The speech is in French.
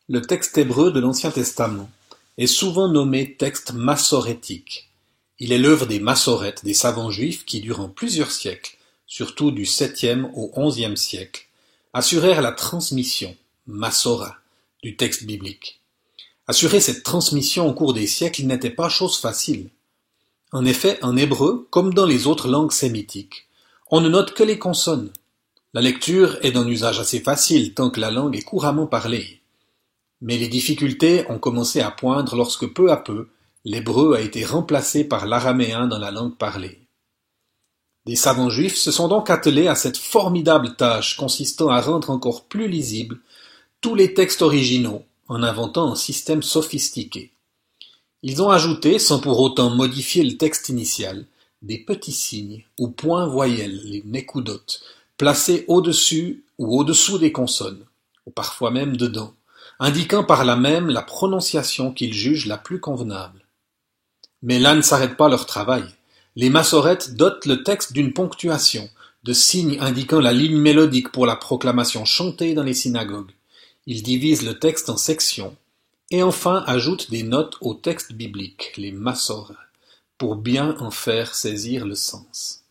Le texte hébreu de l'Ancien Testament est souvent nommé texte massorétique. Il est l'œuvre des Massorètes, des savants juifs qui, durant plusieurs siècles, surtout du 7e au 11e siècle, assurèrent la transmission, Massora, du texte biblique. Assurer cette transmission au cours des siècles n'était pas chose facile. En effet, en hébreu, comme dans les autres langues sémitiques, on ne note que les consonnes. La lecture est d'un usage assez facile tant que la langue est couramment parlée. Mais les difficultés ont commencé à poindre lorsque peu à peu, l'hébreu a été remplacé par l'araméen dans la langue parlée. Des savants juifs se sont donc attelés à cette formidable tâche consistant à rendre encore plus lisibles tous les textes originaux en inventant un système sophistiqué. Ils ont ajouté, sans pour autant modifier le texte initial, des petits signes ou points voyelles, les nekudotes, placés au-dessus ou au-dessous des consonnes, ou parfois même dedans, indiquant par là même la prononciation qu'ils jugent la plus convenable. Mais là ne s'arrête pas leur travail. Les massorètes dotent le texte d'une ponctuation, de signes indiquant la ligne mélodique pour la proclamation chantée dans les synagogues. Ils divisent le texte en sections, et enfin ajoutent des notes au texte biblique, les massorah, pour bien en faire saisir le sens.